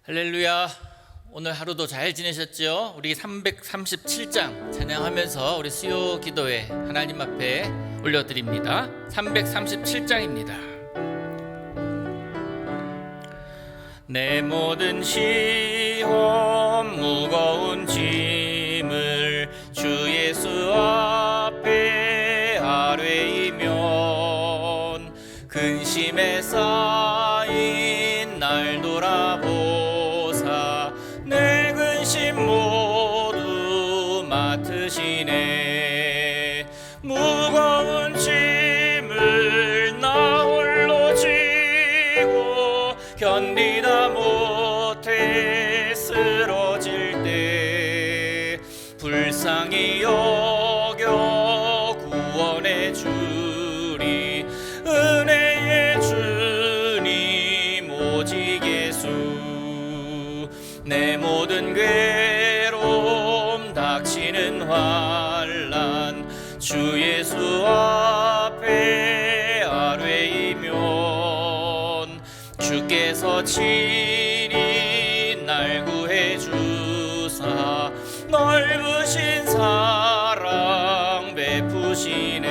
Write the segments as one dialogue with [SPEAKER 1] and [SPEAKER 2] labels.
[SPEAKER 1] 할렐루야. 오늘 하루도 잘 지내셨죠? 우리 337장 찬양하면서 우리 수요 기도회 하나님 앞에 올려드립니다. 337장입니다. 내 모든 시험 무거운 짐을 주 예수 앞에 아뢰이면 근심에 쌓인 날 돌아보사 내 근심 모두 맡으시네. 무거운 짐을 나 홀로 지고 견디다 못해 쓰러질 때 불쌍히 여겨 구원해 주리. 은혜의 주님 오직 예수. 내 모든 괴로움 닥치는 환난 주 예수 앞에 아뢰이면 주께서 친히 날 구해 주사 넓으신 사랑 베푸시네.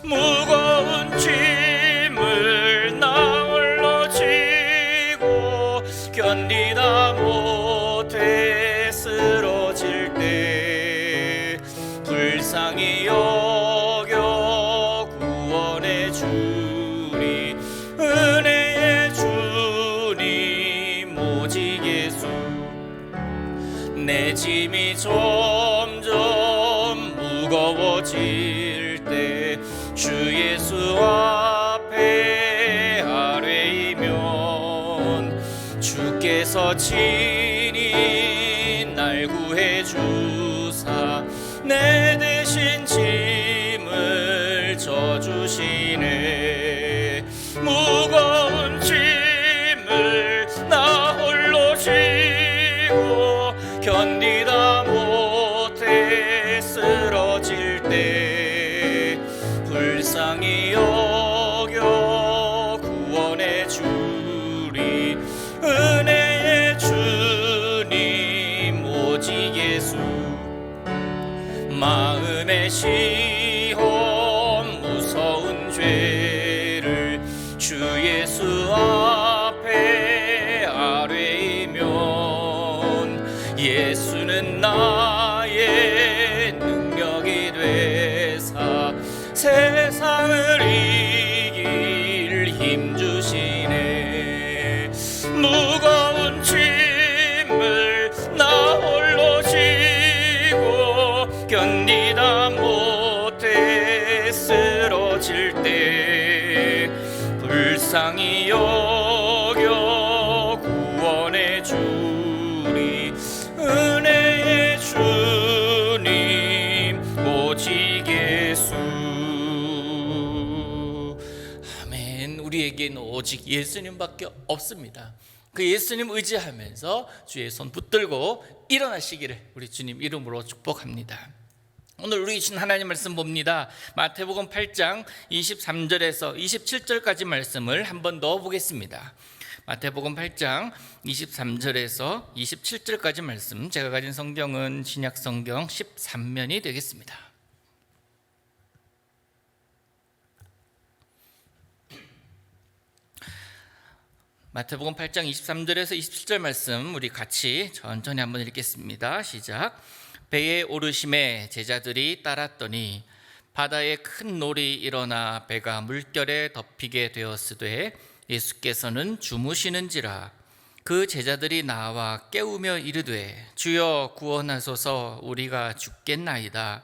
[SPEAKER 1] 무거운 짐을 나 홀로 지고 견디다 못해 쓰러질 때 불쌍히 여겨 구원해 주리. 은혜의 주님 오직 예수. 내 짐이 점점 무거워질 때 주 예수 앞에 아뢰이면 주께서 친히 날 구해 주사 내 대신 짐을 져주시네. 무거운 짐을 나 홀로 지고 견디다 못해 쓰러질 때 불쌍히 여겨 구원해 주리. 은혜의 주님 오직 예수. 마음의 시험 무서운 죄를 주 예수 앞에 아뢰이면 예수는 나의 능력이 되사 세상을 이길 힘 주시네. 무거운 짐을 나 홀로 지고 견디다 못해 쓰러질 때 불쌍히 여겨 구원해 주리. 은혜의 주님 오직 예수. 아멘. 우리에게는 오직 예수님밖에 없습니다. 그 예수님 의지하면서 주의 손 붙들고 일어나시기를 우리 주님 이름으로 축복합니다. 오늘 우리 주신 하나님 말씀 봅니다. 마태복음 8장 23절에서 27절까지 말씀을 한번 더 보겠습니다. 마태복음 8장 23절에서 27절까지 말씀, 제가 가진 성경은 신약성경 13면이 되겠습니다. 마태복음 8장 23절에서 27절 말씀 우리 같이 천천히 한번 읽겠습니다. 시작. 배에 오르심에 제자들이 따랐더니 바다에 큰 놀이 일어나 배가 물결에 덮이게 되었으되 예수께서는 주무시는지라. 그 제자들이 나와 깨우며 이르되 주여 구원하소서 우리가 죽겠나이다.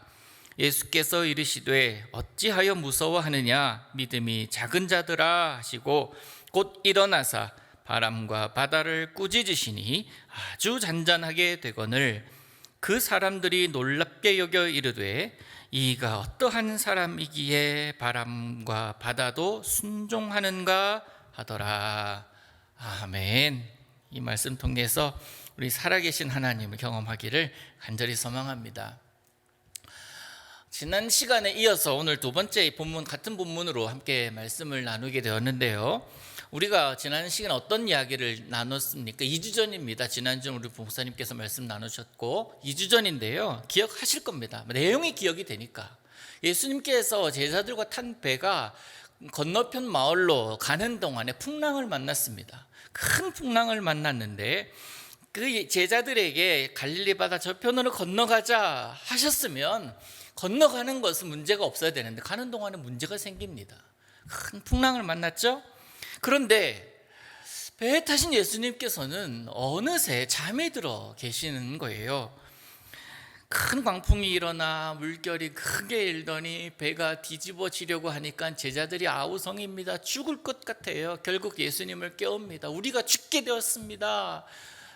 [SPEAKER 1] 예수께서 이르시되 어찌하여 무서워하느냐 믿음이 작은 자들아 하시고 곧 일어나사 바람과 바다를 꾸짖으시니 아주 잔잔하게 되거늘 그 사람들이 놀랍게 여겨 이르되 이가 어떠한 사람이기에 바람과 바다도 순종하는가 하더라. 아멘. 이 말씀 통해서 우리 살아계신 하나님을 경험하기를 간절히 소망합니다. 지난 시간에 이어서 오늘 두 번째 본문, 같은 본문으로 함께 말씀을 나누게 되었는데요, 우리가 지난 시간에 어떤 이야기를 나눴습니까? 2주 전입니다. 지난주 우리 목사님께서 말씀 나누셨고 2주 전인데요. 기억하실 겁니다. 내용이 기억이 되니까. 예수님께서 제자들과 탄 배가 건너편 마을로 가는 동안에 풍랑을 만났습니다. 큰 풍랑을 만났는데 그 제자들에게 갈릴리 바다 저편으로 건너가자 하셨으면 건너가는 것은 문제가 없어야 되는데 가는 동안에 문제가 생깁니다. 큰 풍랑을 만났죠. 그런데 배에 타신 예수님께서는 어느새 잠에 들어 계시는 거예요. 큰 광풍이 일어나 물결이 크게 일더니 배가 뒤집어지려고 하니까 제자들이 아우성입니다. 죽을 것 같아요. 결국 예수님을 깨웁니다. 우리가 죽게 되었습니다.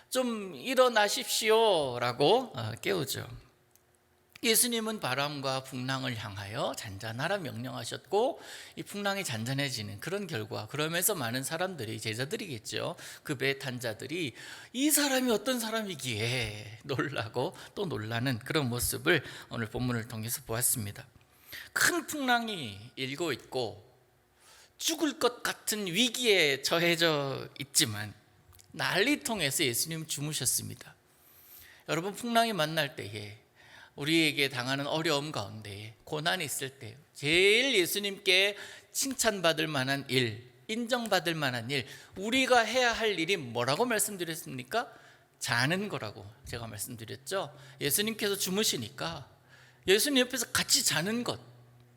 [SPEAKER 1] 좀 일어나십시오 라고 깨우죠. 예수님은 바람과 풍랑을 향하여 잔잔하라 명령하셨고 이 풍랑이 잔잔해지는 그런 결과, 그러면서 많은 사람들이, 제자들이겠죠, 그 배에 탄 자들이 이 사람이 어떤 사람이기에 놀라고 또 놀라는 그런 모습을 오늘 본문을 통해서 보았습니다. 큰 풍랑이 일고 있고 죽을 것 같은 위기에 처해져 있지만 난리통에서 예수님 주무셨습니다. 여러분, 풍랑이 만날 때에 우리에게 당하는 어려움 가운데, 고난이 있을 때 제일 예수님께 칭찬받을 만한 일, 인정받을 만한 일, 우리가 해야 할 일이 뭐라고 말씀드렸습니까? 자는 거라고 제가 말씀드렸죠. 예수님께서 주무시니까 예수님 옆에서 같이 자는 것,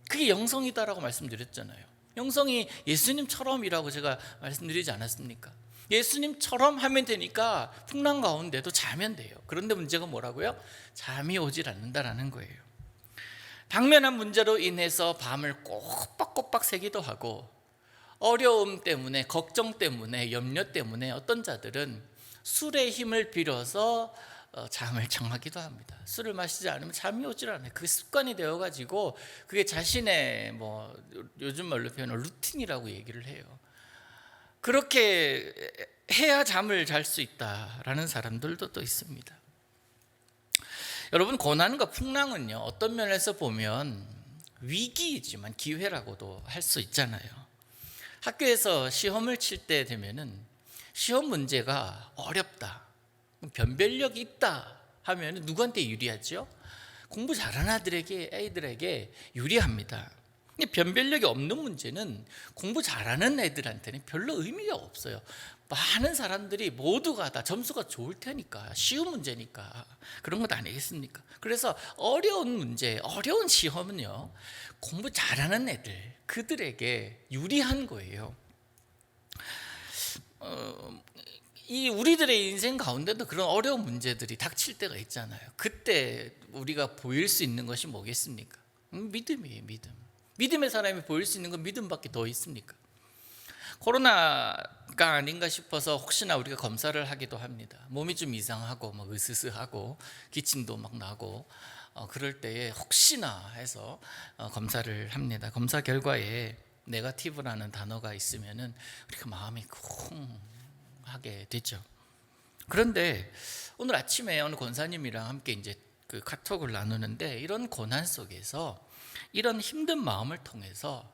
[SPEAKER 1] 그게 영성이다라고 말씀드렸잖아요. 영성이 예수님처럼이라고 제가 말씀드리지 않았습니까? 예수님처럼 하면 되니까 풍랑 가운데도 자면 돼요. 그런데 문제가 뭐라고요? 잠이 오질 않는다라는 거예요. 당면한 문제로 인해서 밤을 꼬박꼬박 새기도 하고, 어려움 때문에, 걱정 때문에, 염려 때문에 어떤 자들은 술의 힘을 빌어서 잠을 청하기도 합니다. 술을 마시지 않으면 잠이 오질 않아요. 그게 습관이 되어가지고 그게 자신의 요즘 말로 표현하면 루틴이라고 얘기를 해요. 그렇게 해야 잠을 잘 수 있다라는 사람들도 또 있습니다. 여러분, 고난과 풍랑은요, 어떤 면에서 보면 위기이지만 기회라고도 할 수 있잖아요. 학교에서 시험을 칠 때 되면은 시험 문제가 어렵다, 변별력이 있다 하면 누구한테 유리하죠? 공부 잘하는 애들에게 유리합니다. 변별력이 없는 문제는 공부 잘하는 애들한테는 별로 의미가 없어요. 많은 사람들이 모두가 다 점수가 좋을 테니까, 쉬운 문제니까 그런 것 아니겠습니까? 그래서 어려운 문제, 어려운 시험은요, 공부 잘하는 애들, 그들에게 유리한 거예요. 이 우리들의 인생 가운데도 그런 어려운 문제들이 닥칠 때가 있잖아요. 그때 우리가 보일 수 있는 것이 뭐겠습니까? 믿음이에요, 믿음. 믿음의 사람이 보일 수 있는 건 믿음밖에 더 있습니까? 코로나가 아닌가 싶어서 혹시나 우리가 검사를 하기도 합니다. 몸이 좀 이상하고 으스스하고 기침도 막 나고 그럴 때에 혹시나 해서 검사를 합니다. 검사 결과에 네거티브라는 단어가 있으면은 우리가 마음이 쿵 하게 되죠. 그런데 오늘 아침에 어느 권사님이랑 함께 이제 그 카톡을 나누는데, 이런 고난 속에서 이런 힘든 마음을 통해서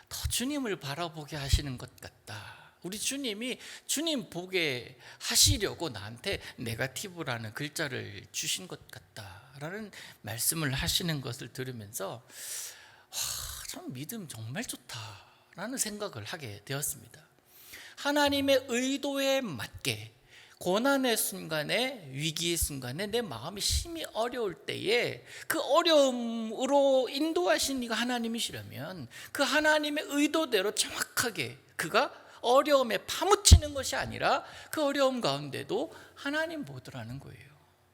[SPEAKER 1] 더 주님을 바라보게 하시는 것 같다. 우리 주님이 주님 보게 하시려고 나한테 네거티브라는 글자를 주신 것 같다라는 말씀을 하시는 것을 들으면서 참 믿음 정말 좋다라는 생각을 하게 되었습니다. 하나님의 의도에 맞게 고난의 순간에, 위기의 순간에 내 마음이 심히 어려울 때에 그 어려움으로 인도하신 이가 하나님이시라면 그 하나님의 의도대로 정확하게 그가 어려움에 파묻히는 것이 아니라 그 어려움 가운데도 하나님 보더라는 거예요.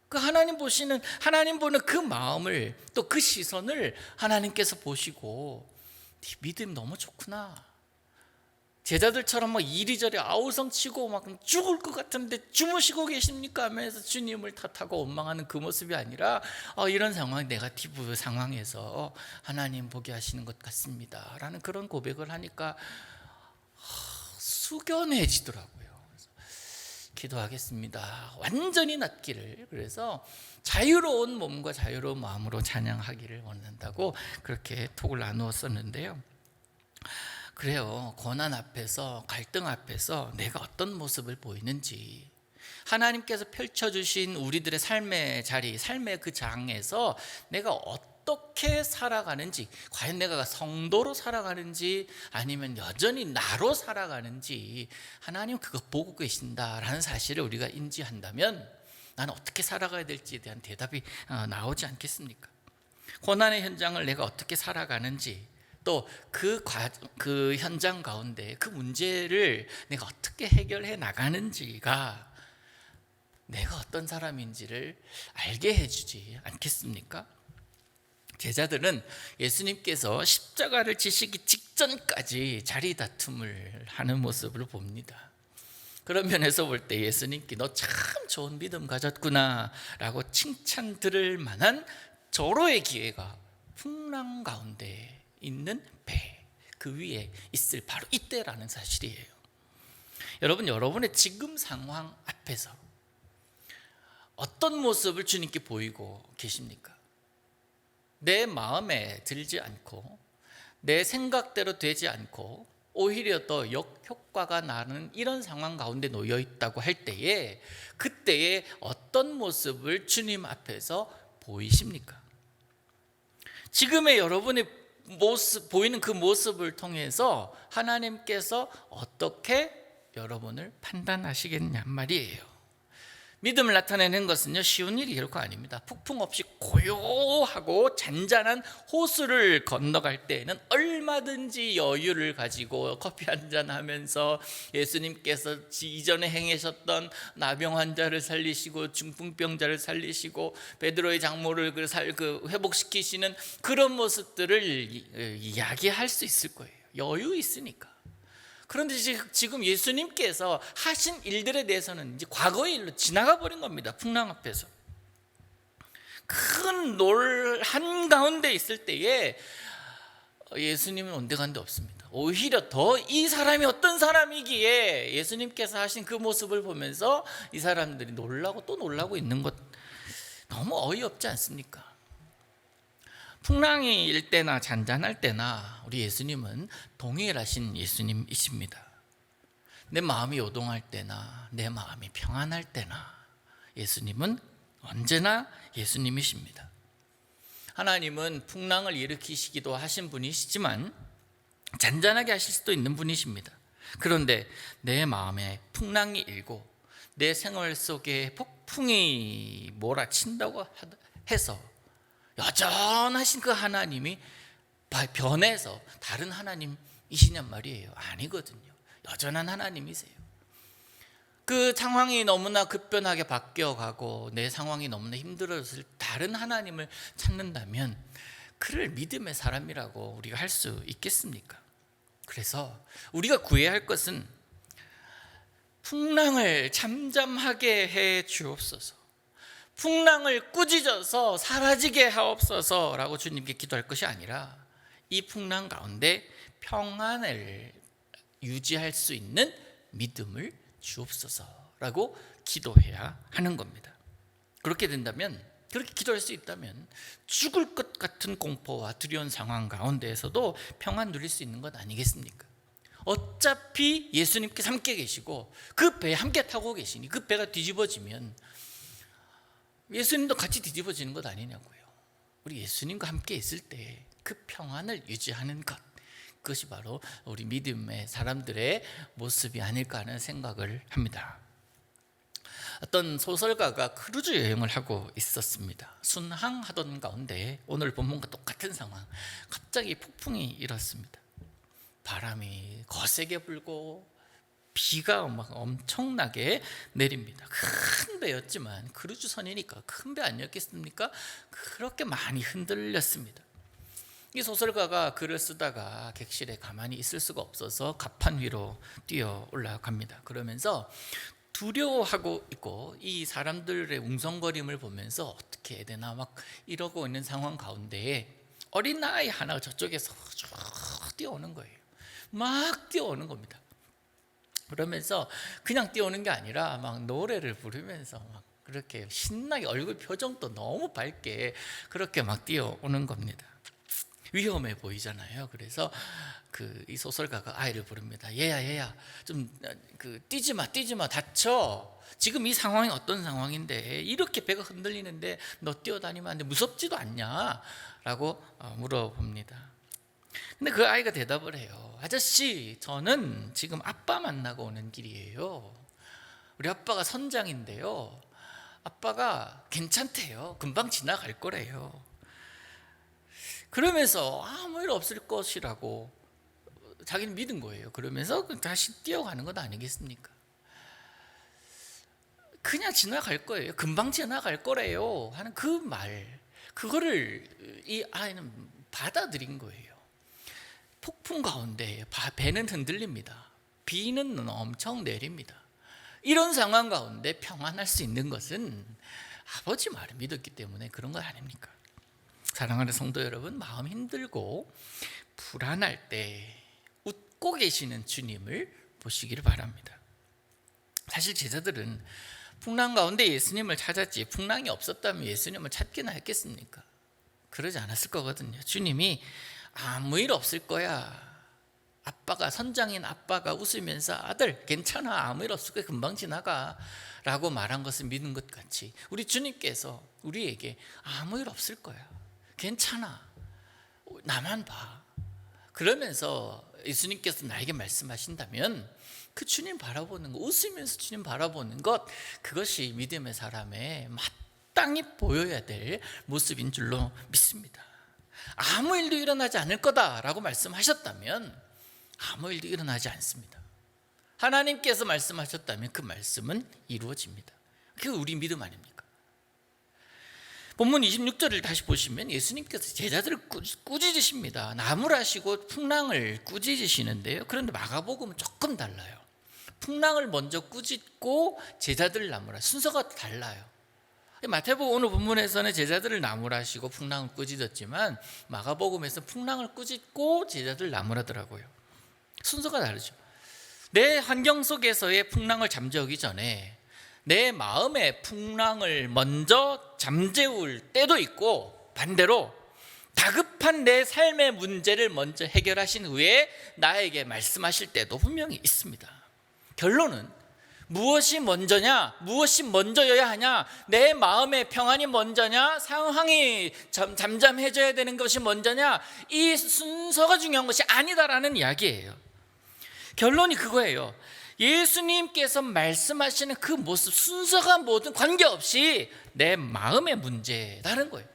[SPEAKER 1] 그 하나님 보는 그 마음을, 또 그 시선을 하나님께서 보시고, 네 믿음 너무 좋구나. 제자들처럼 이리저리 아우성치고 죽을 것 같은데 주무시고 계십니까 하면서 주님을 탓하고 원망하는 그 모습이 아니라 이런 상황, 네거티브 상황에서 하나님 보게 하시는 것 같습니다 라는 그런 고백을 하니까 숙연해지더라고요. 기도하겠습니다. 완전히 낫기를. 그래서 자유로운 몸과 자유로운 마음으로 찬양하기를 원한다고 그렇게 톡을 나누었었는데요. 그래요. 고난 앞에서, 갈등 앞에서 내가 어떤 모습을 보이는지, 하나님께서 펼쳐주신 우리들의 삶의 자리, 삶의 그 장에서 내가 어떻게 살아가는지, 과연 내가 성도로 살아가는지 아니면 여전히 나로 살아가는지 하나님 그거 보고 계신다라는 사실을 우리가 인지한다면 나는 어떻게 살아가야 될지에 대한 대답이 나오지 않겠습니까? 고난의 현장을 내가 어떻게 살아가는지, 또 그 현장 가운데 그 문제를 내가 어떻게 해결해 나가는지가 내가 어떤 사람인지를 알게 해주지 않겠습니까? 제자들은 예수님께서 십자가를 지시기 직전까지 자리 다툼을 하는 모습을 봅니다. 그런 면에서 볼 때 예수님께 너 참 좋은 믿음 가졌구나 라고 칭찬 들을 만한 절호의 기회가 풍랑 가운데 있는 배, 그 위에 있을 바로 이때라는 사실이에요. 여러분, 여러분의 지금 상황 앞에서 어떤 모습을 주님께 보이고 계십니까? 내 마음에 들지 않고 내 생각대로 되지 않고 오히려 더 역효과가 나는 이런 상황 가운데 놓여 있다고 할 때에, 그때에 어떤 모습을 주님 앞에서 보이십니까? 지금의 여러분의 모습, 보이는 그 모습을 통해서 하나님께서 어떻게 여러분을 판단하시겠냐 말이에요. 믿음을 나타내는 것은요, 쉬운 일이 결코 아닙니다. 폭풍 없이 고요하고 잔잔한 호수를 건너갈 때에는 얼마든지 여유를 가지고 커피 한잔 하면서 예수님께서 이전에 행하셨던 나병 환자를 살리시고 중풍병자를 살리시고 베드로의 장모를 회복시키시는 그런 모습들을 이야기할 수 있을 거예요. 여유 있으니까. 그런데 지금 예수님께서 하신 일들에 대해서는 이제 과거의 일로 지나가 버린 겁니다. 풍랑 앞에서 큰 놀 한가운데 있을 때에 예수님은 온데간데 없습니다. 오히려 더 이 사람이 어떤 사람이기에 예수님께서 하신 그 모습을 보면서 이 사람들이 놀라고 또 놀라고 있는 것, 너무 어이없지 않습니까? 풍랑이 일 때나 잔잔할 때나 우리 예수님은 동일하신 예수님이십니다. 내 마음이 요동할 때나 내 마음이 평안할 때나 예수님은 언제나 예수님이십니다. 하나님은 풍랑을 일으키시기도 하신 분이시지만 잔잔하게 하실 수도 있는 분이십니다. 그런데 내 마음에 풍랑이 일고 내 생활 속에 폭풍이 몰아친다고 해서 여전하신 그 하나님이 변해서 다른 하나님이시냔 말이에요. 아니거든요. 여전한 하나님이세요. 그 상황이 너무나 급변하게 바뀌어가고 내 상황이 너무나 힘들어서 다른 하나님을 찾는다면 그를 믿음의 사람이라고 우리가 할 수 있겠습니까? 그래서 우리가 구해야 할 것은 풍랑을 잠잠하게 해 주옵소서, 풍랑을 꾸짖어서 사라지게 하옵소서라고 주님께 기도할 것이 아니라 이 풍랑 가운데 평안을 유지할 수 있는 믿음을 주옵소서라고 기도해야 하는 겁니다. 그렇게 된다면, 그렇게 기도할 수 있다면 죽을 것 같은 공포와 두려운 상황 가운데에서도 평안 누릴 수 있는 것 아니겠습니까? 어차피 예수님께서 함께 계시고 그 배에 함께 타고 계시니 그 배가 뒤집어지면 예수님도 같이 뒤집어지는 것 아니냐고요. 우리 예수님과 함께 있을 때 그 평안을 유지하는 것, 그것이 바로 우리 믿음의 사람들의 모습이 아닐까 하는 생각을 합니다. 어떤 소설가가 크루즈 여행을 하고 있었습니다. 순항하던 가운데 오늘 본문과 똑같은 상황, 갑자기 폭풍이 일었습니다. 바람이 거세게 불고 비가 막 엄청나게 내립니다. 큰 배였지만 크루즈선이니까 큰 배 아니었겠습니까? 그렇게 많이 흔들렸습니다. 이 소설가가 글을 쓰다가 객실에 가만히 있을 수가 없어서 갑판 위로 뛰어 올라갑니다. 그러면서 두려워하고 있고 이 사람들의 웅성거림을 보면서 어떻게 해야 되나 막 이러고 있는 상황 가운데에 어린아이 하나가 저쪽에서 쭉 뛰어오는 거예요. 막 뛰어오는 겁니다. 그러면서 그냥 뛰어오는 게 아니라 막 노래를 부르면서 막 그렇게 신나게, 얼굴 표정도 너무 밝게 그렇게 막 뛰어오는 겁니다. 위험해 보이잖아요. 그래서 이 소설가가 아이를 부릅니다. 얘야 좀 뛰지 마 다쳐. 지금 이 상황이 어떤 상황인데 이렇게 배가 흔들리는데 너 뛰어다니면 안 돼. 무섭지도 않냐? 라고 물어봅니다. 근데 그 아이가 대답을 해요. 아저씨, 저는 지금 아빠 만나고 오는 길이에요. 우리 아빠가 선장인데요, 아빠가 괜찮대요. 금방 지나갈 거래요. 그러면서 아무 일 없을 것이라고 자기는 믿은 거예요. 그러면서 다시 뛰어가는 것 아니겠습니까? 그냥 지나갈 거예요. 금방 지나갈 거래요 하는 그 말, 그거를 이 아이는 받아들인 거예요. 폭풍 가운데 배는 흔들립니다. 비는 엄청 내립니다. 이런 상황 가운데 평안할 수 있는 것은 아버지 말을 믿었기 때문에 그런 거 아닙니까? 사랑하는 성도 여러분, 마음 힘들고 불안할 때 웃고 계시는 주님을 보시기를 바랍니다. 사실 제자들은 풍랑 가운데 예수님을 찾았지, 풍랑이 없었다면 예수님을 찾기나 했겠습니까? 그러지 않았을 거거든요. 주님이 아무 일 없을 거야, 아빠가, 선장인 아빠가 웃으면서 아들 괜찮아, 아무 일 없을 거야, 금방 지나가 라고 말한 것을 믿는 것 같이 우리 주님께서 우리에게 아무 일 없을 거야, 괜찮아, 나만 봐, 그러면서 예수님께서 나에게 말씀하신다면 그 주님 바라보는 것, 웃으면서 주님 바라보는 것, 그것이 믿음의 사람의 마땅히 보여야 될 모습인 줄로 믿습니다. 아무 일도 일어나지 않을 거다라고 말씀하셨다면 아무 일도 일어나지 않습니다. 하나님께서 말씀하셨다면 그 말씀은 이루어집니다. 그게 우리 믿음 아닙니까? 본문 26절을 다시 보시면 예수님께서 제자들을 꾸짖으십니다. 나무라시고 풍랑을 꾸짖으시는데요, 그런데 마가복음은 조금 달라요. 풍랑을 먼저 꾸짖고 제자들을 나무라, 순서가 달라요. 마태복음 오늘 본문에서는 제자들을 나무라시고 풍랑을 꾸짖었지만 마가복음에서 풍랑을 꾸짖고 제자들 나무라더라고요. 순서가 다르죠. 내 환경 속에서의 풍랑을 잠재우기 전에 내 마음의 풍랑을 먼저 잠재울 때도 있고, 반대로 다급한 내 삶의 문제를 먼저 해결하신 후에 나에게 말씀하실 때도 분명히 있습니다. 결론은 무엇이 먼저냐, 무엇이 먼저여야 하냐, 내 마음의 평안이 먼저냐, 상황이 잠잠해져야 되는 것이 먼저냐, 이 순서가 중요한 것이 아니다라는 이야기예요. 결론이 그거예요. 예수님께서 말씀하시는 그 모습, 순서가 뭐든 관계없이 내 마음의 문제라는 거예요.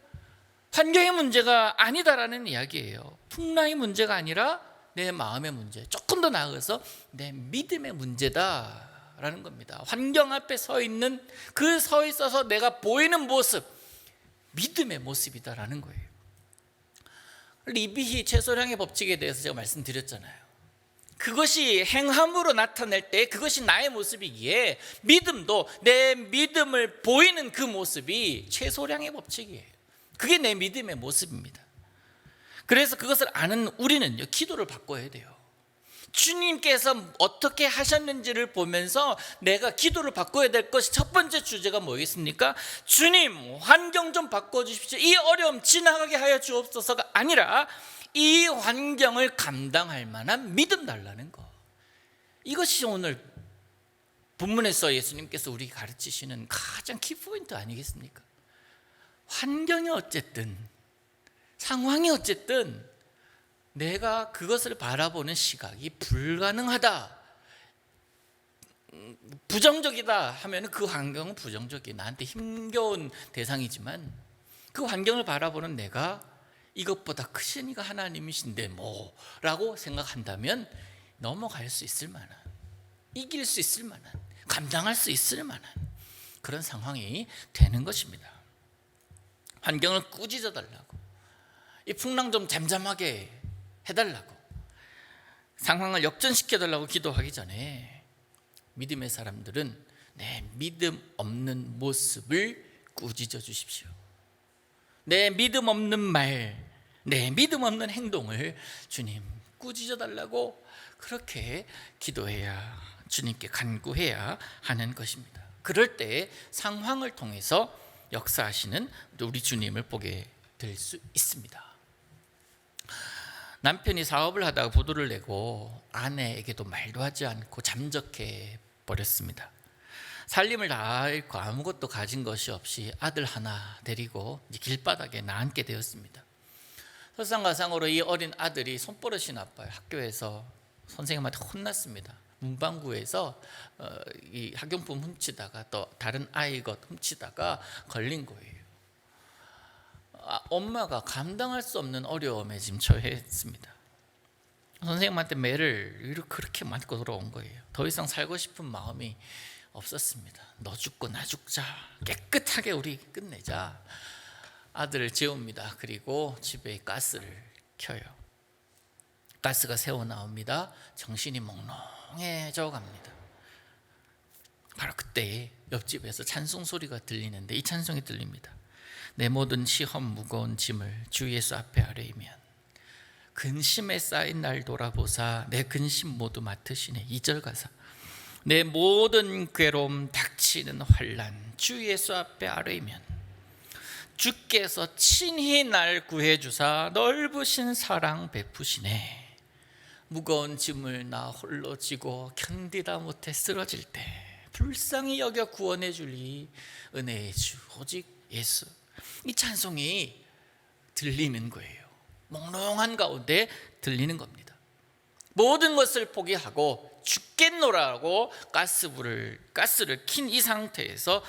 [SPEAKER 1] 환경의 문제가 아니다라는 이야기예요. 풍랑의 문제가 아니라 내 마음의 문제, 조금 더 나아가서 내 믿음의 문제다라는 겁니다. 환경 앞에 서 있는, 그 서 있어서 내가 보이는 모습, 믿음의 모습이다라는 거예요. 리비히 최소량의 법칙에 대해서 제가 말씀드렸잖아요. 그것이 행함으로 나타낼 때 그것이 나의 모습이기에 믿음도 내 믿음을 보이는 그 모습이 최소량의 법칙이에요. 그게 내 믿음의 모습입니다. 그래서 그것을 아는 우리는요, 기도를 바꿔야 돼요. 주님께서 어떻게 하셨는지를 보면서 내가 기도를 바꿔야 될 것이 첫 번째 주제가 뭐겠습니까? 주님, 환경 좀 바꿔주십시오. 이 어려움 지나가게 하여 주옵소서가 아니라 이 환경을 감당할 만한 믿음 달라는 거. 이것이 오늘 본문에서 예수님께서 우리에게 가르치시는 가장 키포인트 아니겠습니까? 환경이 어쨌든, 상황이 어쨌든 내가 그것을 바라보는 시각이 불가능하다, 부정적이다 하면 그 환경은 부정적이에요. 나한테 힘겨운 대상이지만 그 환경을 바라보는 내가 이것보다 크신 이가 하나님이신데 뭐라고 생각한다면 넘어갈 수 있을 만한, 이길 수 있을 만한, 감당할 수 있을 만한 그런 상황이 되는 것입니다. 환경을 꾸짖어 달라고, 이 풍랑 좀 잠잠하게 해달라고, 상황을 역전시켜 달라고 기도하기 전에 믿음의 사람들은 내 믿음 없는 모습을 꾸짖어 주십시오. 내 믿음 없는 말, 내 믿음 없는 행동을 주님 꾸짖어 달라고 그렇게 기도해야, 주님께 간구해야 하는 것입니다. 그럴 때 상황을 통해서 역사하시는 우리 주님을 보게 될 수 있습니다. 남편이 사업을 하다가 부도를 내고 아내에게도 말도 하지 않고 잠적해 버렸습니다. 살림을 다 잃고 아무것도 가진 것이 없이 아들 하나 데리고 길바닥에 나앉게 되었습니다. 설상가상으로 이 어린 아들이 손버릇이 나빠요. 학교에서 선생님한테 혼났습니다. 문방구에서 이 학용품 훔치다가 또 다른 아이 것 훔치다가 걸린 거예요. 엄마가 감당할 수 없는 어려움에 지금 처했습니다. 선생님한테 매를 그렇게 맞고 돌아온 거예요. 더 이상 살고 싶은 마음이 없었습니다. 너 죽고 나 죽자, 깨끗하게 우리 끝내자. 아들을 재웁니다. 그리고 집에 가스를 켜요. 가스가 새어 나옵니다. 정신이 몽롱해져 갑니다. 바로 그때 옆집에서 찬송 소리가 들리는데 이 찬송이 들립니다. 내 모든 시험 무거운 짐을 주 예수 앞에 아뢰이면 근심에 쌓인 날 돌아보사 내 근심 모두 맡으시네. 2절 가사. 내 모든 괴로움 닥치는 환난 주 예수 앞에 아뢰이면 주께서 친히 날 구해주사 넓으신 사랑 베푸시네. 무거운 짐을 나 홀로 지고 견디다 못해 쓰러질 때 불쌍히 여겨 구원해 주리 은혜의 주 오직 예수. 이 찬송이 들리는 거예요. 몽롱한 가운데 들리는 겁니다. 모든 것을 포기하고 죽겠노라고 가스를 킨 이 상태에서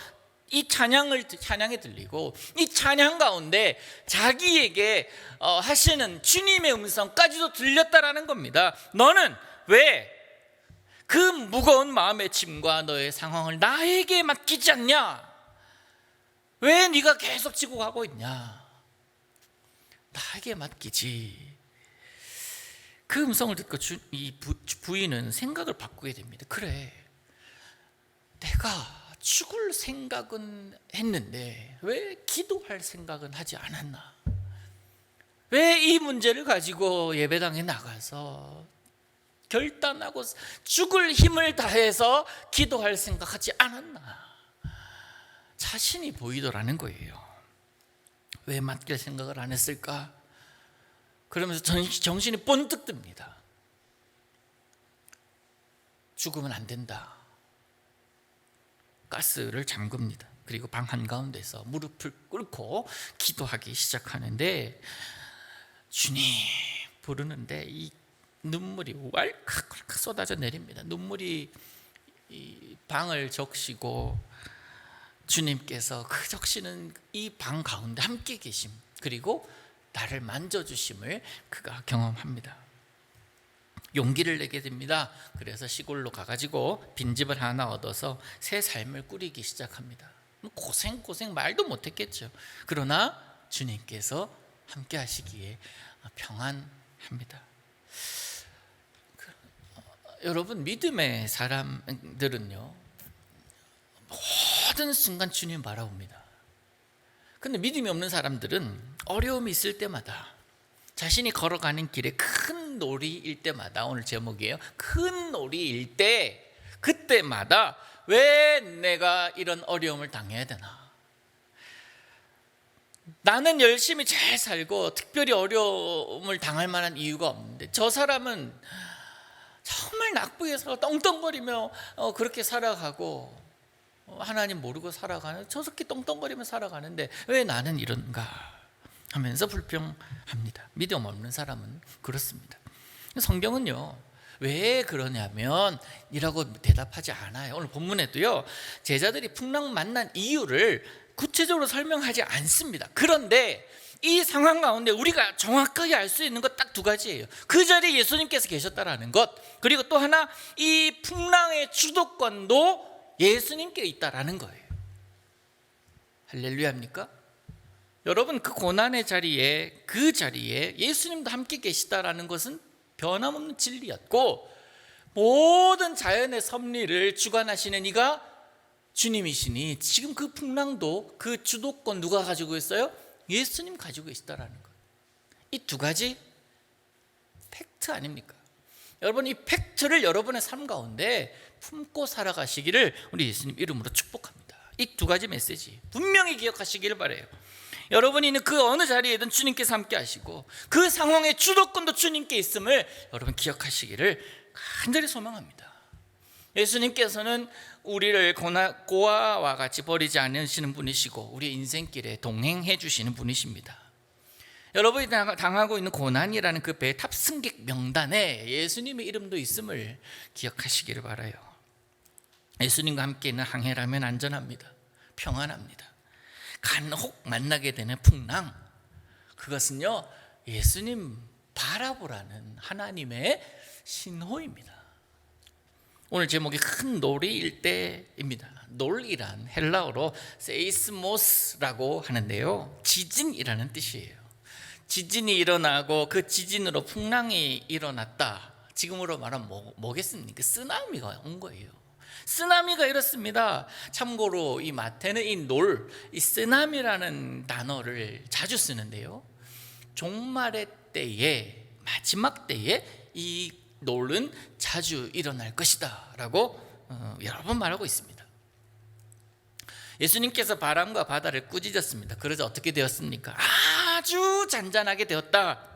[SPEAKER 1] 이 찬양이 들리고 이 찬양 가운데 자기에게 하시는 주님의 음성까지도 들렸다라는 겁니다. 너는 왜 그 무거운 마음의 짐과 너의 상황을 나에게 맡기지 않냐? 왜 네가 계속 지고 가고 있냐? 나에게 맡기지. 그 음성을 듣고 이 부인은 생각을 바꾸게 됩니다. 그래, 내가 죽을 생각은 했는데 왜 기도할 생각은 하지 않았나? 왜 이 문제를 가지고 예배당에 나가서 결단하고 죽을 힘을 다해서 기도할 생각하지 않았나? 자신이 보이더라는 거예요. 왜 맡길 생각을 안 했을까? 그러면서 정신이 번뜩 듭니다. 죽으면 안 된다. 가스를 잠급니다. 그리고 방 한가운데서 무릎을 꿇고 기도하기 시작하는데 주님 부르는데 이 눈물이 왈칵 쏟아져 내립니다. 눈물이 이 방을 적시고 주님께서 그 적시는 이 방 가운데 함께 계심, 그리고 나를 만져주심을 그가 경험합니다. 용기를 내게 됩니다. 그래서 시골로 가가지고 빈집을 하나 얻어서 새 삶을 꾸리기 시작합니다. 고생 말도 못했겠죠. 그러나 주님께서 함께 하시기에 평안합니다. 여러분, 믿음의 사람들은요 모든 순간 주님 바라봅니다. 근데 믿음이 없는 사람들은 어려움이 있을 때마다, 자신이 걸어가는 길에 큰 놀이일 때마다, 오늘 제목이에요, 큰 놀이일 때, 그때마다 왜 내가 이런 어려움을 당해야 되나? 나는 열심히 잘 살고 특별히 어려움을 당할 만한 이유가 없는데 저 사람은 정말 나쁘게 살아 떵떵거리며 그렇게 살아가고 하나님 모르고 살아가는, 저렇게 떵떵거리며 살아가는데 왜 나는 이런가 하면서 불평합니다. 믿음 없는 사람은 그렇습니다. 성경은요 왜 그러냐면 이라고 대답하지 않아요. 오늘 본문에도요 제자들이 풍랑 만난 이유를 구체적으로 설명하지 않습니다. 그런데 이 상황 가운데 우리가 정확하게 알 수 있는 것 딱 두 가지예요. 그 자리에 예수님께서 계셨다라는 것, 그리고 또 하나 이 풍랑의 주도권도 예수님께 있다라는 거예요. 할렐루야입니까? 여러분, 그 고난의 자리에, 그 자리에 예수님도 함께 계시다라는 것은 변함없는 진리였고, 모든 자연의 섭리를 주관하시는 이가 주님이시니 지금 그 풍랑도 그 주도권 누가 가지고 있어요? 예수님 가지고 계시다라는 것. 이 두 가지 팩트 아닙니까? 여러분, 이 팩트를 여러분의 삶 가운데 품고 살아가시기를 우리 예수님 이름으로 축복합니다. 이 두 가지 메시지 분명히 기억하시기를 바라요. 여러분이 있는 그 어느 자리에든 주님께서 함께 하시고 그 상황의 주도권도 주님께 있음을 여러분 기억하시기를 간절히 소망합니다. 예수님께서는 우리를 고아와 같이 버리지 않으시는 분이시고 우리 인생길에 동행해 주시는 분이십니다. 여러분이 당하고 있는 고난이라는 그 배 탑승객 명단에 예수님의 이름도 있음을 기억하시기를 바라요. 예수님과 함께 있는 항해라면 안전합니다. 평안합니다. 간혹 만나게 되는 풍랑, 그것은요 예수님 바라보라는 하나님의 신호입니다. 오늘 제목이 큰 놀이 일대입니다. 놀이란 헬라어로 세이스모스라고 하는데요, 지진이라는 뜻이에요. 지진이 일어나고 그 지진으로 풍랑이 일어났다. 지금으로 말하면 뭐겠습니까? 쓰나미가 온 거예요. 쓰나미가 이렇습니다. 참고로 이 마태는 이 쓰나미라는 단어를 자주 쓰는데요, 종말의 때에, 마지막 때에 이 놀은 자주 일어날 것이다 라고 여러 번 말하고 있습니다. 예수님께서 바람과 바다를 꾸짖었습니다. 그래서 어떻게 되었습니까? 아주 잔잔하게 되었다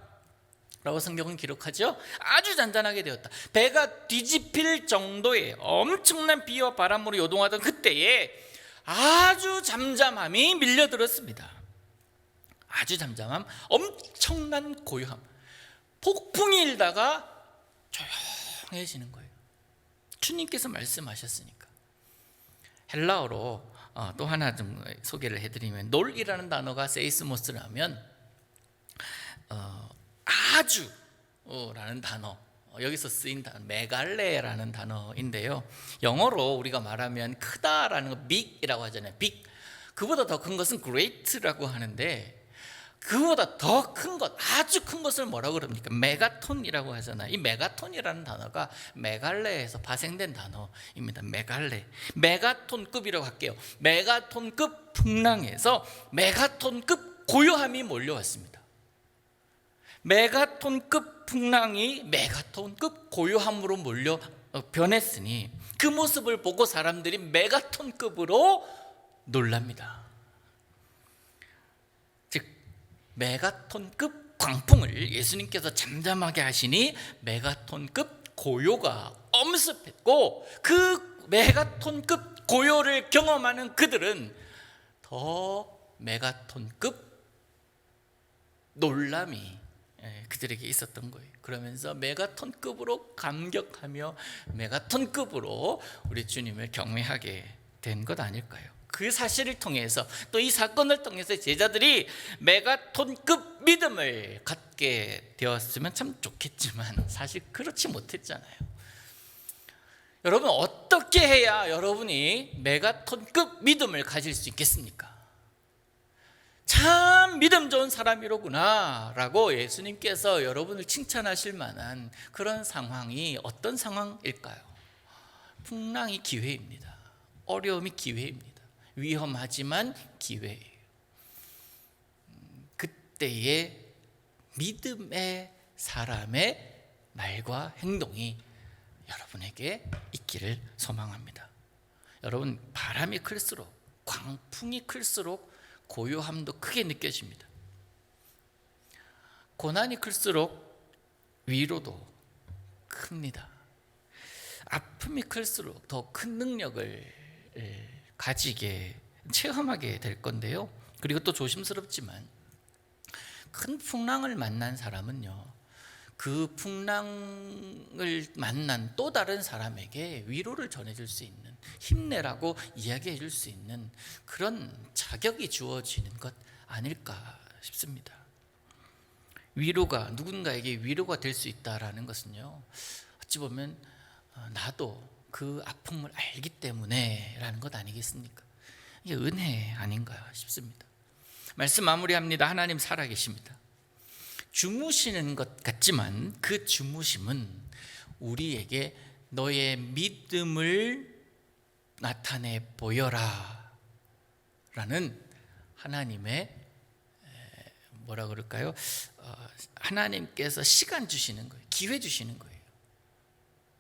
[SPEAKER 1] 라고 성경은 기록하죠. 아주 잔잔하게 되었다. 배가 뒤집힐 정도의 엄청난 비와 바람으로 요동하던 그때에 아주 잠잠함이 밀려들었습니다. 아주 잠잠함, 엄청난 고요함, 폭풍이 일다가 조용해지는 거예요. 주님께서 말씀하셨으니까. 헬라어로 또 하나 좀 소개를 해드리면, 놀이라는 단어가 세이스모스라면 아주라는 단어, 여기서 쓰인 단어 메갈레라는 단어인데요, 영어로 우리가 말하면 크다라는 거 빅이라고 하잖아요. 빅. 그보다 더 큰 것은 great라고 하는데, 그보다 더 큰 것, 아주 큰 것을 뭐라고 그럽니까? 메가톤이라고 하잖아요. 이 메가톤이라는 단어가 메갈레에서 파생된 단어입니다. 메가톤급이라고 할게요. 메가톤급 풍랑에서 메가톤급 고요함이 몰려왔습니다. 메가톤급 풍랑이 메가톤급 고요함으로 변했으니 그 모습을 보고 사람들이 메가톤급으로 놀랍니다. 메가톤급 광풍을 예수님께서 잠잠하게 하시니 메가톤급 고요가 엄습했고, 그 메가톤급 고요를 경험하는 그들은 더 메가톤급 놀람이 그들에게 있었던 거예요. 그러면서 메가톤급으로 감격하며 메가톤급으로 우리 주님을 경외하게 된 것 아닐까요? 그 사실을 통해서, 또 이 사건을 통해서 제자들이 메가톤급 믿음을 갖게 되었으면 참 좋겠지만 사실 그렇지 못했잖아요. 여러분, 어떻게 해야 여러분이 메가톤급 믿음을 가질 수 있겠습니까? 참 믿음 좋은 사람이로구나 라고 예수님께서 여러분을 칭찬하실 만한 그런 상황이 어떤 상황일까요? 풍랑이 기회입니다. 어려움이 기회입니다. 위험하지만 기회예요. 그때의 믿음의 사람의 말과 행동이 여러분에게 있기를 소망합니다. 여러분, 바람이 클수록, 광풍이 클수록 고요함도 크게 느껴집니다. 고난이 클수록 위로도 큽니다. 아픔이 클수록 더 큰 능력을 가지게, 체험하게 될 건데요, 그리고 또 조심스럽지만 큰 풍랑을 만난 사람은요, 그 풍랑을 만난 또 다른 사람에게 위로를 전해줄 수 있는, 힘내라고 이야기해 줄 수 있는 그런 자격이 주어지는 것 아닐까 싶습니다. 위로가, 누군가에게 위로가 될 수 있다라는 것은요, 어찌 보면 나도 그 아픔을 알기 때문에 라는 것 아니겠습니까? 이게 은혜 아닌가 싶습니다. 말씀 마무리합니다. 하나님 살아계십니다. 주무시는 것 같지만 그 주무심은 우리에게 너의 믿음을 나타내 보여라 라는 하나님의, 뭐라 그럴까요? 하나님께서 시간 주시는 거예요. 기회 주시는 거예요.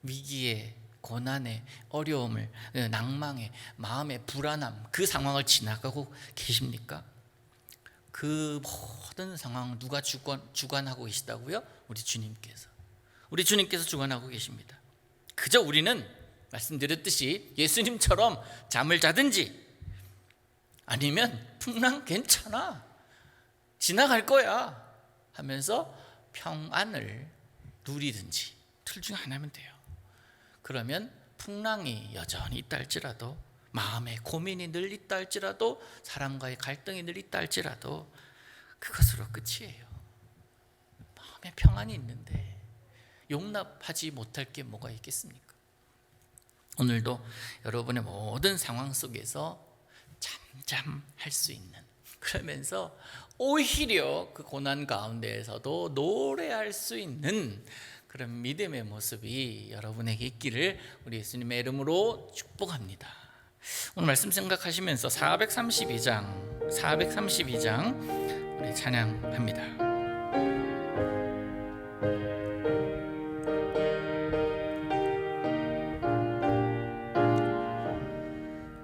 [SPEAKER 1] 위기에, 고난에, 어려움을, 낭망에, 마음의 불안함, 그 상황을 지나가고 계십니까? 그 모든 상황 누가 주관하고 계시다고요? 우리 주님께서 주관하고 계십니다. 그저 우리는 말씀드렸듯이 예수님처럼 잠을 자든지 아니면 풍랑 괜찮아, 지나갈 거야 하면서 평안을 누리든지 둘 중 하나면 돼요. 그러면 풍랑이 여전히 있다 할지라도, 마음에 고민이 늘 있다 할지라도, 사람과의 갈등이 늘 있다 할지라도 그것으로 끝이에요. 마음에 평안이 있는데 용납하지 못할 게 뭐가 있겠습니까? 오늘도 여러분의 모든 상황 속에서 잠잠할 수 있는, 그러면서 오히려 그 고난 가운데에서도 노래할 수 있는 그런 믿음의 모습이 여러분에게 있기를 우리 예수님의 이름으로 축복합니다. 오늘 말씀 생각하시면서 432장 우리 찬양합니다.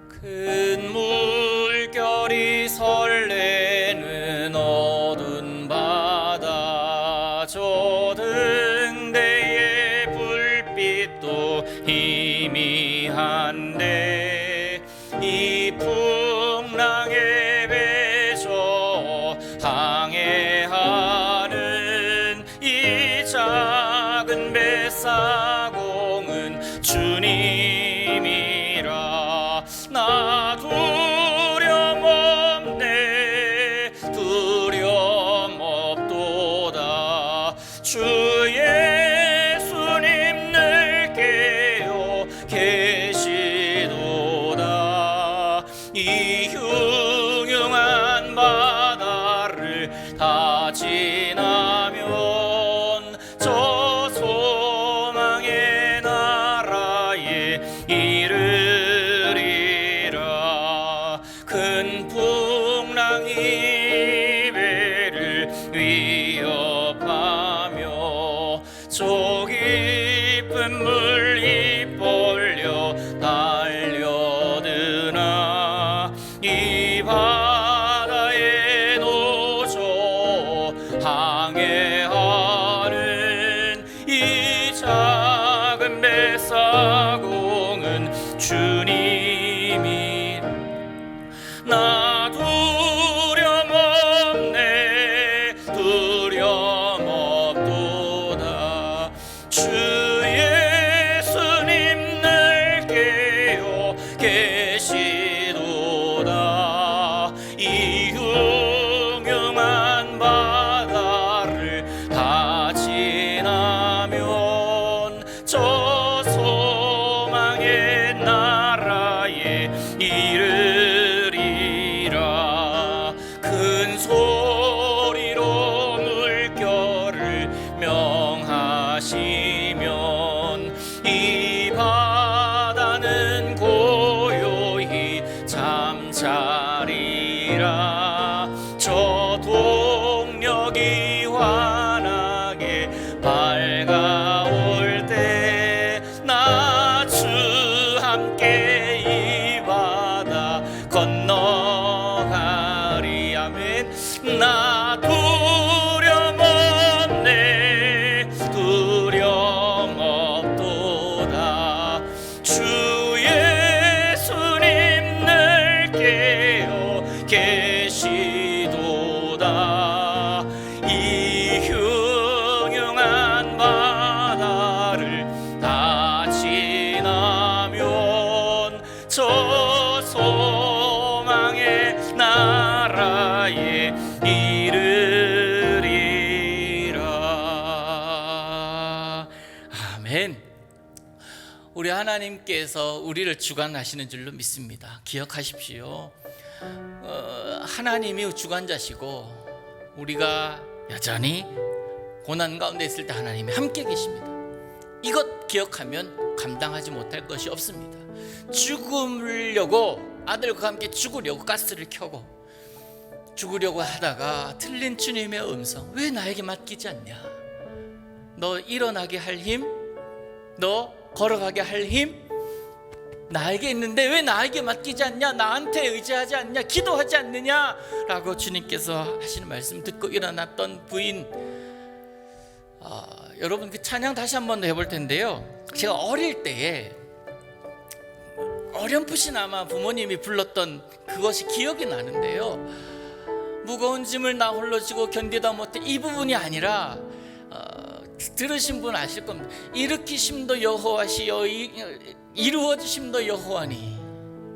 [SPEAKER 1] 큰 물결이 설레는 어두운 바다, 조등대의 불빛도 희미한데 이 풍랑에 배져 항해하는 이 작은 뱃사공은 주님이라. 나 두려움 없도다. 주 예수님 늘 깨어 계시도다. 이 흉흉한 바다를 다 지나면 저 소망의 나라에 이르리라. 큰 풍랑이 배를 위협하며 저 깊은 물이 벌려 달려드나 이 바다에 노조 항해하는 이 작은 뱃사공은 주님이. 나 두려움 없도다. 주 예수님 늘 깨어 계시도다. 이 흉흉한 바다를 다 지나면 저 소망의 나라에 이르리라. 큰 소리로 물결을 명하시면 이 바다는 고요히 잠자리라. 저 동력이 환하게 밝아올 때 나 주 함께 이 바다 건너가리. 아멘. 나 두려움 없도다. 주 예수님 늘 깨어 계시도다. 이 흉흉한 바다를 다 지나면 저 소망의 나라에 이르리라. 아멘. 우리 하나님께서 우리를 주관하시는 줄로 믿습니다. 기억하십시오. 하나님이 주관자시고 우리가 여전히 고난 가운데 있을 때 하나님이 함께 계십니다. 이것 기억하면 감당하지 못할 것이 없습니다. 죽으려고, 아들과 함께 죽으려고 가스를 켜고 죽으려고 하다가 틀린 주님의 음성, 왜 나에게 맡기지 않냐? 너 일어나게 할 힘, 너 걸어가게 할 힘, 나에게 있는데 왜 나에게 맡기지 않냐? 나한테 의지하지 않냐? 기도하지 않느냐? 라고 주님께서 하시는 말씀 듣고 일어났던 부인. 여러분 그 찬양 다시 한 번 더 해볼 텐데요, 제가 어릴 때에 어렴풋이나마 부모님이 불렀던 그것이 기억이 나는데요, 무거운 짐을 나 홀로 지고 견디다 못해, 이 부분이 아니라 들으신 분 아실 겁니다. 일으키심도 여호와시여 이루어주심도 여호와니,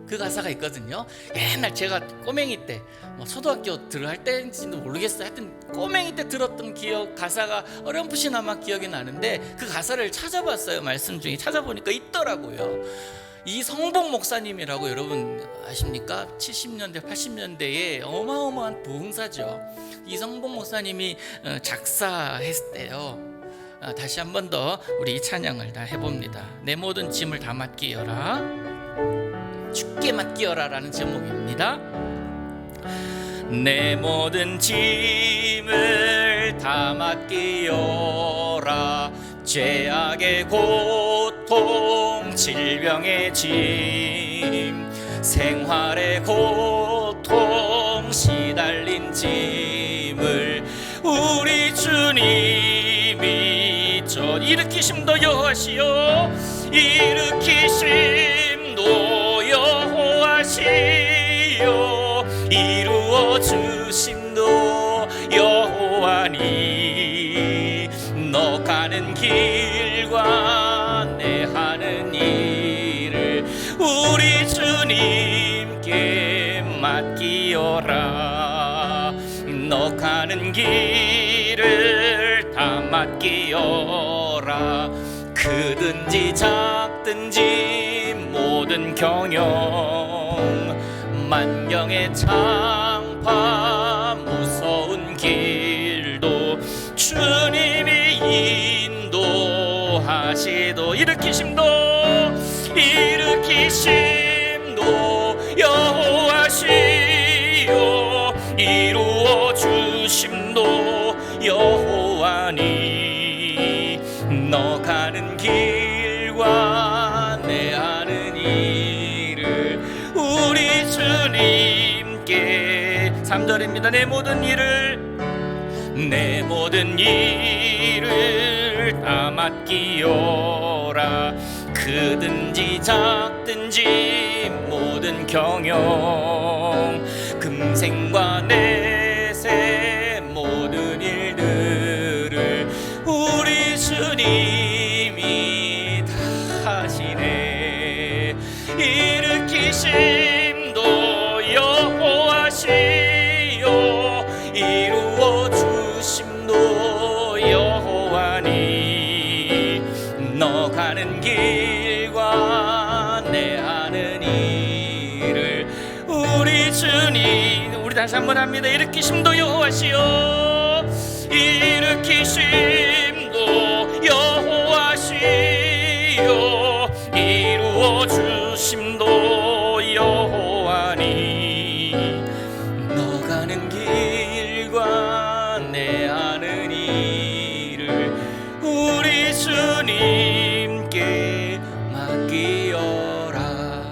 [SPEAKER 1] 그 가사가 있거든요. 옛날 제가 꼬맹이 때, 초등학교 들어갈 때인지도 모르겠어요. 하여튼 꼬맹이 때 들었던 가사가 어렴풋이나마 기억이 나는데, 그 가사를 찾아봤어요. 말씀 중에 찾아보니까 있더라고요. 이성복 목사님이라고 여러분 아십니까? 70년대 80년대에 어마어마한 부흥사죠. 이성복 목사님이 작사했을 때요, 다시 한 번 더 우리 이 찬양을 다 해봅니다. 내 모든 짐을 다 맡기어라, 주께 맡기어라 라는 제목입니다. 내 모든 짐을 다 맡기어라, 죄악의 고통, 질병의 짐, 생활의 고통, 시달린 짐을 우리 주님이 일으키심도 여호와시여 일으키심도 여호와시여 이루어 주심도 여호와니, 너 가는 길과 내 하는 일을 우리 주님께 맡기어라, 너 가는 길을 다 맡기어라. 크든지 작든지 모든 경영, 만경의 창파 무서운 길도 주님이 인도하시도, 일으키심도 여호와시요 이루어 주심도 여호와니, 너 가는 길과 내 하는 일을 우리 주님께. 3절입니다. 내 모든 일을 다 맡기어라, 크든지 작든지 모든 경영, 금생과 내세 모든 일들을 우리 주님이 다 하시네. 일으키심도 여호와시요 이루어 주심도 여호와니, 너 가는 길과 내 하는 일을 우리 주님. 우리 다시 한번 합니다. 일으키심도 여호와시요 일으키심도 여호와시요 이루어 주심도 여호와니, 너 가는 길과 내 하는 일을 우리 주님께 맡기어라.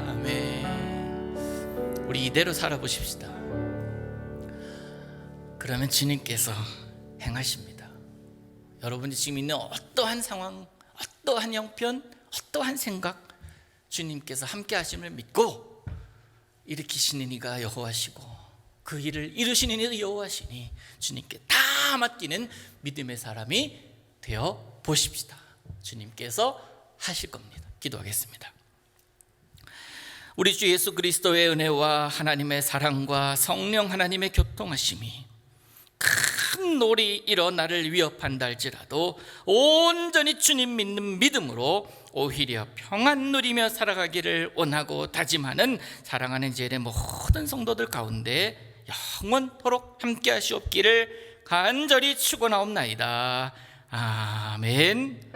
[SPEAKER 1] 아멘. 우리 이대로 살아보십시다. 그러면 주님께서 행하십니다. 여러분이 지금 있는 어떠한 상황, 어떠한 형편, 어떠한 생각, 주님께서 함께 하심을 믿고 일으키시는 이가 여호와시고 그 일을 이루시는 이가 여호와시니 주님께 다 맡기는 믿음의 사람이 되어 보십시다. 주님께서 하실 겁니다. 기도하겠습니다. 우리 주 예수 그리스도의 은혜와 하나님의 사랑과 성령 하나님의 교통하심이 큰 놀이 일어 나를 위협한다 할지라도 온전히 주님 믿는 믿음으로 오히려 평안 누리며 살아가기를 원하고 다짐하는 사랑하는 제일의 모든 성도들 가운데 영원토록 함께 하시옵기를 간절히 축원하옵나이다. 아멘.